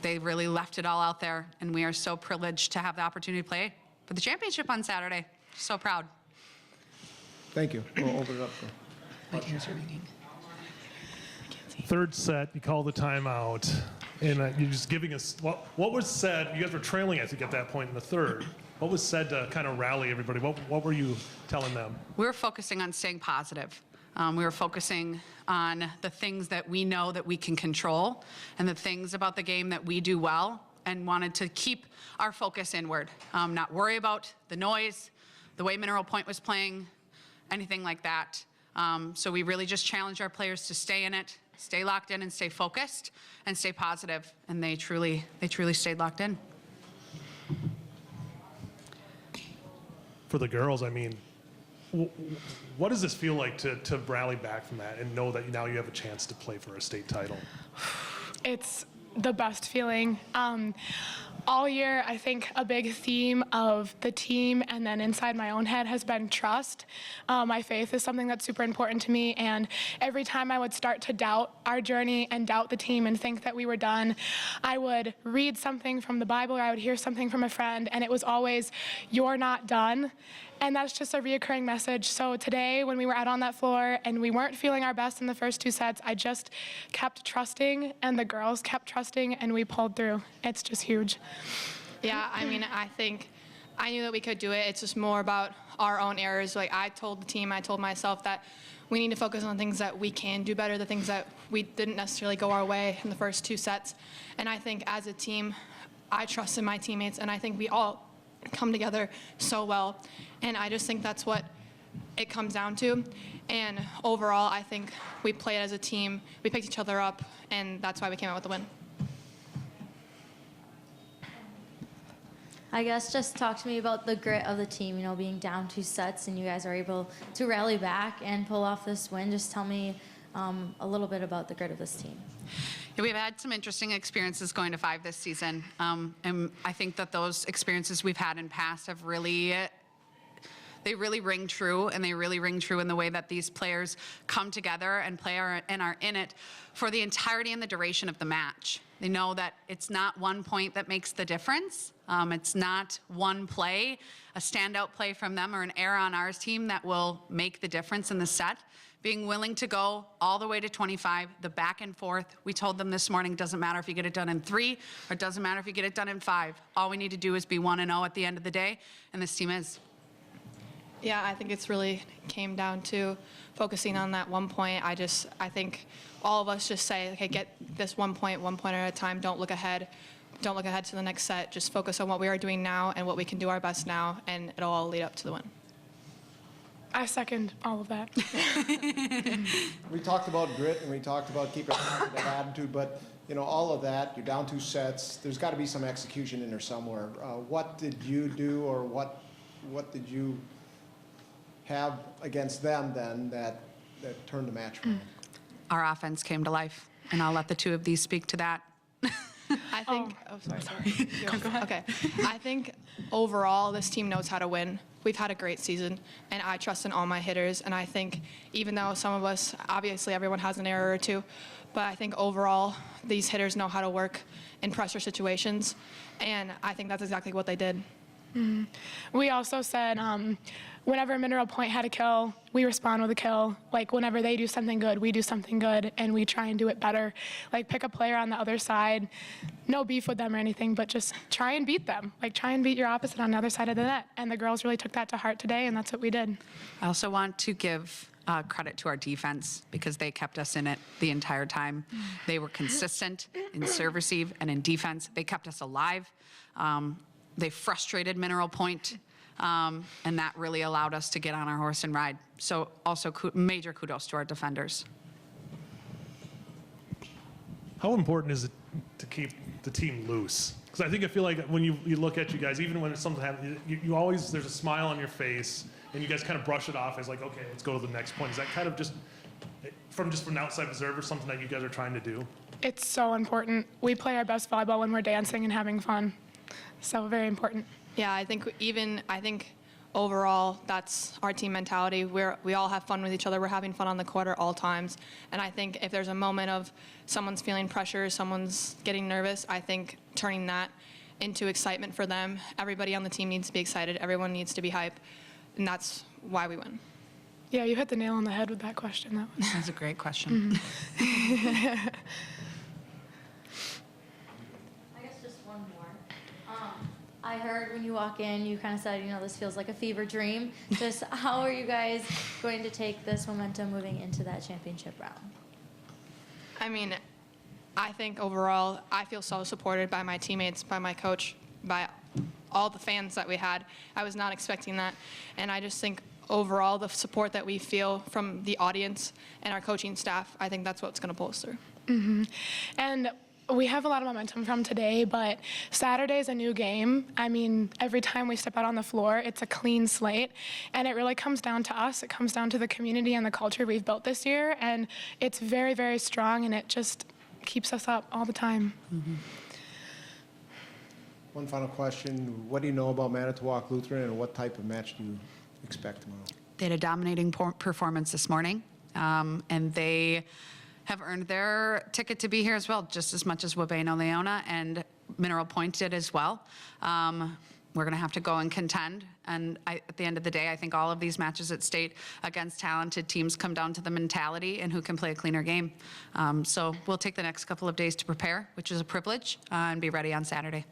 they really left it all out there, and we are so privileged to have the opportunity to play for the championship on Saturday. So proud. Thank you. We'll open it up for Third set, you call the timeout, and you're just giving us what was said. You guys were trailing, I think, at that point in the third. What was said to kind of rally everybody? What were you telling them? We were focusing on staying positive. We were focusing on the things that we know that we can control and the things about the game that we do well, and wanted to keep our focus inward, not worry about the noise, the way Mineral Point was playing, anything like that. So we really just challenged our players to stay in it, stay locked in, and stay focused and stay positive. And they truly stayed locked in. For the girls, I mean, what does this feel like to rally back from that and know that now you have a chance to play for a state title? It's the best feeling. All year, I think a big theme of the team and then inside my own head has been trust. My faith is something that's super important to me, and every time I would start to doubt our journey and doubt the team and think that we were done, I would read something from the Bible or I would hear something from a friend, and it was always, "You're not done." And that's just a reoccurring message. So today, when we were out on that floor and we weren't feeling our best in the first two sets, I just kept trusting, and the girls kept trusting, and we pulled through. It's just huge. Yeah, I mean, I think I knew that we could do it. It's just more about our own errors. Like, I told the team, I told myself that we need to focus on things that we can do better, the things that we didn't necessarily go our way in the first two sets. And I think as a team, I trusted my teammates, and I think we all come together so well. And I just think that's what it comes down to. And overall, I think we played as a team. We picked each other up, and that's why we came out with the win. I guess just talk to me about the grit of the team, being down two sets and you guys are able to rally back and pull off this win. Just tell me a little bit about the grit of this team. Yeah, we've had some interesting experiences going to 5 this season, and I think that those experiences we've had in past have really ring true, and they really ring true in the way that these players come together and play and are in it for the entirety and the duration of the match. They know that it's not one point that makes the difference. It's not one play, a standout play from them or an error on our team that will make the difference in the set. Being willing to go all the way to 25, the back and forth. We told them this morning, doesn't matter if you get it done in 3, or it doesn't matter if you get it done in 5. All we need to do is be 1-0 at the end of the day, and this team is. Yeah, I think it's really came down to focusing on that 1 point. I think all of us just say, okay, get this 1 point at a time. Don't look ahead. Don't look ahead to the next set. Just focus on what we are doing now and what we can do our best now, and it'll all lead up to the win. I second all of that. We talked about grit and we talked about keeping a positive attitude, but all of that, you're down 2 sets. There's got to be some execution in there somewhere. What did you do, or what did you have against them then that turned the match around? Our offense came to life, and I'll let the two of these speak to that. I think. Oh, sorry. Go ahead. Okay. I think overall, this team knows how to win. We've had a great season, and I trust in all my hitters. And I think even though some of us, obviously everyone has an error or two, but I think overall these hitters know how to work in pressure situations, and I think that's exactly what they did. Mm-hmm. We also said whenever Mineral Point had a kill, we respond with a kill. Like whenever they do something good, we do something good, and we try and do it better. Like pick a player on the other side, no beef with them or anything, but just try and beat them. Like try and beat your opposite on the other side of the net. And the girls really took that to heart today, and that's what we did. I also want to give credit to our defense, because they kept us in it the entire time. They were consistent in serve receive and in defense. They kept us alive. They frustrated Mineral Point, and that really allowed us to get on our horse and ride. So also major kudos to our defenders. How important is it to keep the team loose? Because I feel like when you look at you guys, even when something happens, you always, there's a smile on your face, and you guys kind of brush it off as like, okay, let's go to the next point. Is that kind of just from an outside observer, something that you guys are trying to do? It's so important. We play our best volleyball when we're dancing and having fun. So very important. Yeah, I think overall, that's our team mentality. We all have fun with each other. We're having fun on the court at all times. And I think if there's a moment of someone's feeling pressure, someone's getting nervous, I think turning that into excitement for them. Everybody on the team needs to be excited. Everyone needs to be hype. And that's why we win. Yeah, you hit the nail on the head with that question. That's a great question. I guess just one more. I heard when you walk in, you kind of said, this feels like a fever dream. Just how are you guys going to take this momentum moving into that championship round? I mean, I think overall, I feel so supported by my teammates, by my coach, by all the fans that we had. I was not expecting that. And I just think overall, the support that we feel from the audience and our coaching staff, I think that's what's going to pull us through. Mm-hmm. And we have a lot of momentum from today, but Saturday's a new game. I mean, every time we step out on the floor, it's a clean slate, and it really comes down to us. It comes down to the community and the culture we've built this year, and it's very, very strong, and it just keeps us up all the time. Mm-hmm. One final question. What do you know about Manitowoc Lutheran, and what type of match do you expect tomorrow? They had a dominating performance this morning, and they have earned their ticket to be here as well, just as much as Wabeno Leona and Mineral Point did as well. We're going to have to go and contend, and at the end of the day, I think all of these matches at state against talented teams come down to the mentality and who can play a cleaner game. So we'll take the next couple of days to prepare, which is a privilege, and be ready on Saturday.